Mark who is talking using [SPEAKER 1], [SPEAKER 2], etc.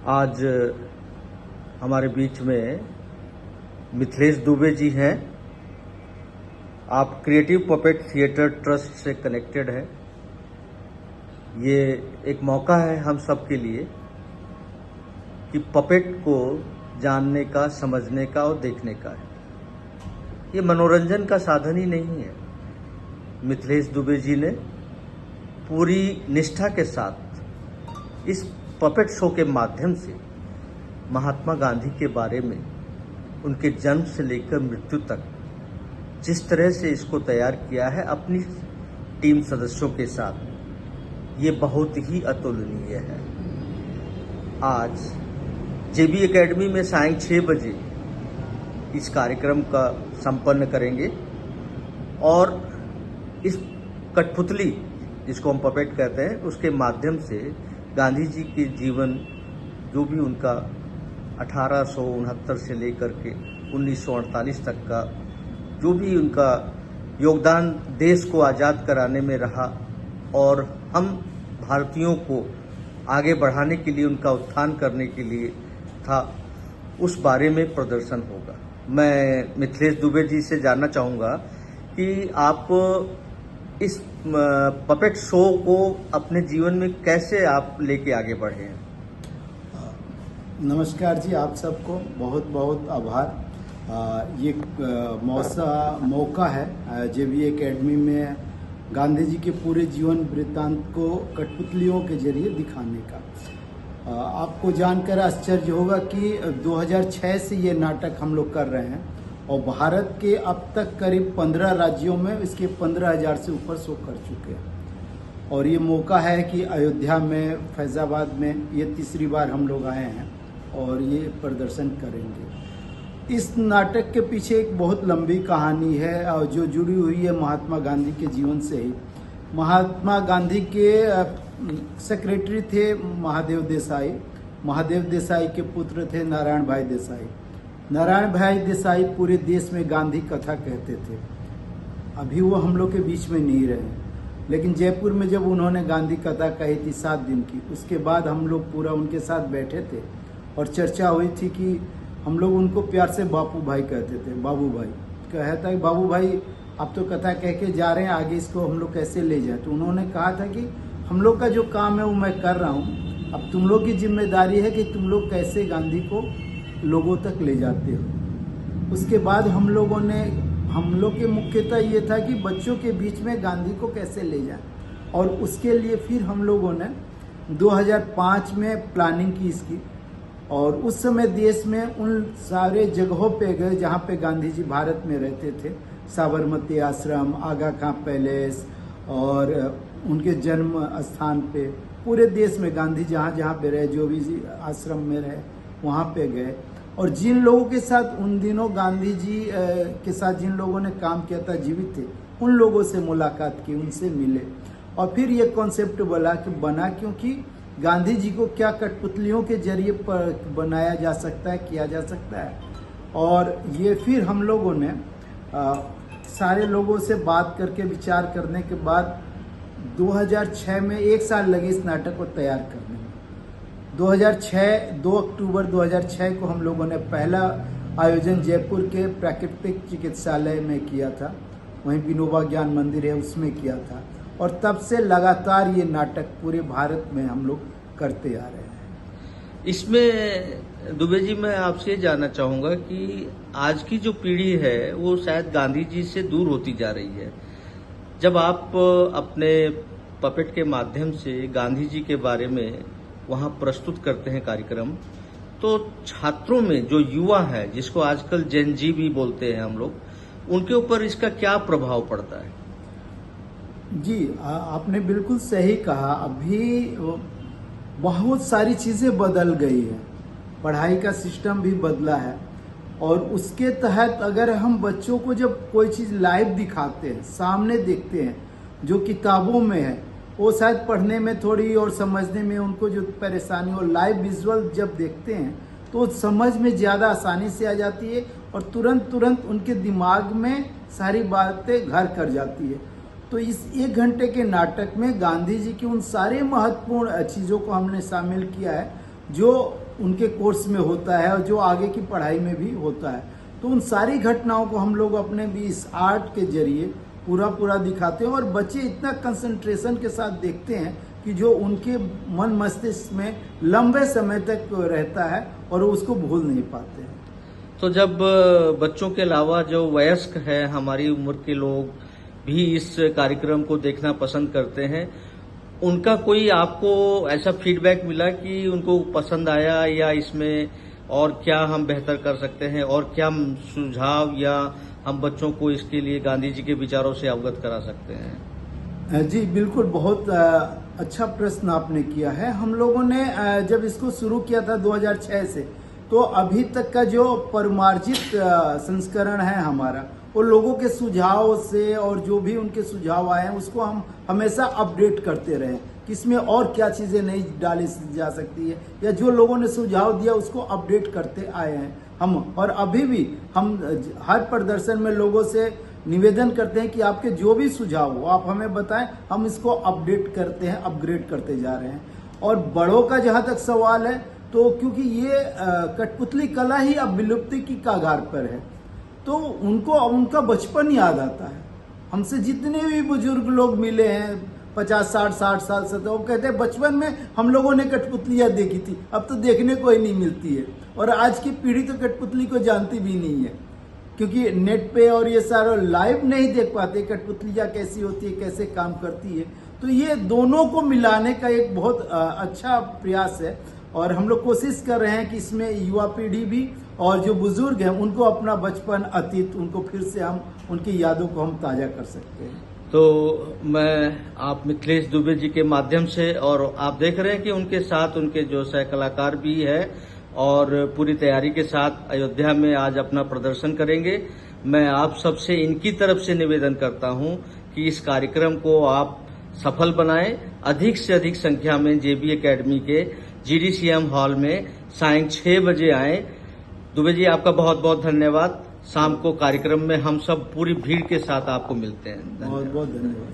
[SPEAKER 1] आज हमारे बीच में मिथिलेश दुबे जी हैं। आप क्रिएटिव पपेट थिएटर ट्रस्ट से कनेक्टेड हैं। ये एक मौका है हम सब के लिए कि पपेट को जानने का, समझने का और देखने का है। ये मनोरंजन का साधन ही नहीं है। मिथिलेश दुबे जी ने पूरी निष्ठा के साथ इस पपेट शो के माध्यम से महात्मा गांधी के बारे में, उनके जन्म से लेकर मृत्यु तक जिस तरह से इसको तैयार किया है अपनी टीम सदस्यों के साथ, ये बहुत ही अतुलनीय है। आज जेबी एकेडमी में सायं 6 बजे इस कार्यक्रम का संपन्न करेंगे और इस कठपुतली, जिसको हम पपेट कहते हैं, उसके माध्यम से गांधी जी के जीवन, जो भी उनका 1869 से लेकर के 1948 तक का जो भी उनका योगदान देश को आज़ाद कराने में रहा और हम भारतीयों को आगे बढ़ाने के लिए, उनका उत्थान करने के लिए था, उस बारे में प्रदर्शन होगा। मैं मिथिलेश दुबे जी से जानना चाहूँगा कि आप इस पपेट शो को अपने जीवन में कैसे आप लेके आगे बढ़े हैं।
[SPEAKER 2] नमस्कार जी, आप सबको बहुत बहुत आभार। ये मौका है जेबी एकेडमी में गांधी जी के पूरे जीवन वृत्तांत को कठपुतलियों के जरिए दिखाने का। आपको जानकर आश्चर्य होगा कि 2006 से ये नाटक हम लोग कर रहे हैं और भारत के अब तक करीब 15 राज्यों में इसके 15,000 से ऊपर शो कर चुके हैं। और ये मौका है कि अयोध्या में, फैजाबाद में ये तीसरी बार हम लोग आए हैं और ये प्रदर्शन करेंगे। इस नाटक के पीछे एक बहुत लंबी कहानी है और जो जुड़ी हुई है महात्मा गांधी के जीवन से ही। महात्मा गांधी के सेक्रेटरी थे महादेव देसाई। महादेव देसाई के पुत्र थे नारायण भाई देसाई। नारायण भाई देसाई पूरे देश में गांधी कथा कहते थे। अभी वो हम लोग के बीच में नहीं रहे, लेकिन जयपुर में जब उन्होंने गांधी कथा कही थी 7 दिन की, उसके बाद हम लोग पूरा उनके साथ बैठे थे और चर्चा हुई थी कि हम लोग उनको प्यार से बापू भाई कहते थे। बाबू भाई कहता है, बाबू भाई आप तो कथा कह के जा रहे हैं, आगे इसको हम लोग कैसे ले जाए। तो उन्होंने कहा था कि हम लोग का जो काम है वो मैं कर रहा हूँ, अब तुम लोग की जिम्मेदारी है कि तुम लोग कैसे गांधी को लोगों तक ले जाते हो। उसके बाद हम लोग के मुख्यतः ये था कि बच्चों के बीच में गांधी को कैसे ले जाएं, और उसके लिए फिर हम लोगों ने 2005 में प्लानिंग की इसकी। और उस समय देश में उन सारे जगहों पे गए जहाँ पे गांधी जी भारत में रहते थे। साबरमती आश्रम, आगा खां पैलेस और उनके जन्म स्थान पे, पूरे देश में गांधी जहाँ जहाँ पे रहे, जो भी आश्रम में रहे वहाँ पे गए। और जिन लोगों के साथ उन दिनों गांधी जी के साथ जिन लोगों ने काम किया था, जीवित थे, उन लोगों से मुलाकात की, उनसे मिले। और फिर ये कॉन्सेप्ट बना क्योंकि गांधी जी को क्या कठपुतलियों के जरिए बनाया जा सकता है, किया जा सकता है। और ये फिर हम लोगों ने सारे लोगों से बात करके, विचार करने के बाद 2006 में 1 साल लगे इस नाटक को तैयार करने में। 2 अक्टूबर 2006 को हम लोगों ने पहला आयोजन जयपुर के प्राकृतिक चिकित्सालय में किया था। वहीं विनोबा ज्ञान मंदिर है, उसमें किया था। और तब से लगातार ये नाटक पूरे भारत में हम लोग करते आ रहे हैं।
[SPEAKER 1] इसमें दुबे जी, मैं आपसे ये जानना चाहूँगा कि आज की जो पीढ़ी है वो शायद गांधी जी से दूर होती जा रही है। जब आप अपने पपेट के माध्यम से गांधी जी के बारे में वहाँ प्रस्तुत करते हैं कार्यक्रम, तो छात्रों में जो युवा है, जिसको आजकल जेन जी भी बोलते हैं हम लोग, उनके ऊपर इसका क्या प्रभाव पड़ता है?
[SPEAKER 2] जी, आपने बिल्कुल सही कहा। अभी बहुत सारी चीज़ें बदल गई है, पढ़ाई का सिस्टम भी बदला है। और उसके तहत अगर हम बच्चों को जब कोई चीज़ लाइव दिखाते हैं, सामने देखते हैं, जो किताबों में है, वो शायद पढ़ने में थोड़ी और समझने में उनको जो परेशानी हो, लाइव विजुअल जब देखते हैं तो समझ में ज़्यादा आसानी से आ जाती है और तुरंत उनके दिमाग में सारी बातें घर कर जाती है। तो इस 1 घंटे के नाटक में गांधी जी की उन सारे महत्वपूर्ण चीज़ों को हमने शामिल किया है जो उनके कोर्स में होता है और जो आगे की पढ़ाई में भी होता है। तो उन सारी घटनाओं को हम लोग अपने भी इस आर्ट के जरिए पूरा दिखाते हैं और बच्चे इतना कंसंट्रेशन के साथ देखते हैं कि जो उनके मन मस्तिष्क में लंबे समय तक रहता है और उसको भूल नहीं पाते हैं।
[SPEAKER 1] तो जब बच्चों के अलावा जो वयस्क है, हमारी उम्र के लोग भी इस कार्यक्रम को देखना पसंद करते हैं, उनका कोई आपको ऐसा फीडबैक मिला कि उनको पसंद आया या इसमें और क्या हम बेहतर कर सकते हैं और क्या सुझाव या हम बच्चों को इसके लिए गांधी जी के विचारों से अवगत करा सकते हैं?
[SPEAKER 2] जी बिल्कुल, बहुत अच्छा प्रश्न आपने किया है। हम लोगों ने जब इसको शुरू किया था 2006 से, तो अभी तक का जो परिमार्जित संस्करण है हमारा, वो लोगों के सुझाव से और जो भी उनके सुझाव आए हैं उसको हम हमेशा अपडेट करते रहे कि इसमें और क्या चीजें नहीं डाली जा सकती है, या जो लोगों ने सुझाव दिया उसको अपडेट करते आए हैं हम। और अभी भी हम हर प्रदर्शन में लोगों से निवेदन करते हैं कि आपके जो भी सुझाव हो आप हमें बताएं, हम इसको अपडेट करते हैं, अपग्रेड करते जा रहे हैं। और बड़ों का जहां तक सवाल है, तो क्योंकि ये कठपुतली कला ही अब विलुप्ति की कगार पर है, तो उनको उनका बचपन याद आता है। हमसे जितने भी बुजुर्ग लोग मिले हैं 50-60 साल से, तो वो कहते हैं बचपन में हम लोगों ने कठपुतलियां देखी थी, अब तो देखने को ही नहीं मिलती है। और आज की पीढ़ी तो कठपुतली को जानती भी नहीं है, क्योंकि नेट पे और ये सारा लाइव नहीं देख पाते कठपुतलियां कैसी होती है, कैसे काम करती है। तो ये दोनों को मिलाने का एक बहुत अच्छा प्रयास है और हम लोग कोशिश कर रहे हैं कि इसमें युवा पीढ़ी भी और जो बुजुर्ग हैं उनको अपना बचपन, अतीत, उनको फिर से हम उनकी यादों को हम ताजा कर सकते हैं।
[SPEAKER 1] तो मैं आप मिथिलेश दुबे जी के माध्यम से, और आप देख रहे हैं कि उनके साथ उनके जो सह कलाकार भी है और पूरी तैयारी के साथ अयोध्या में आज अपना प्रदर्शन करेंगे। मैं आप सबसे इनकी तरफ से निवेदन करता हूं कि इस कार्यक्रम को आप सफल बनाएं, अधिक से अधिक संख्या में जेबी एकेडमी के GDCM हॉल में सायं 6 बजे आएं। दुबे जी, आपका बहुत बहुत धन्यवाद। शाम को कार्यक्रम में हम सब पूरी भीड़ के साथ आपको मिलते हैं।
[SPEAKER 2] बहुत बहुत धन्यवाद।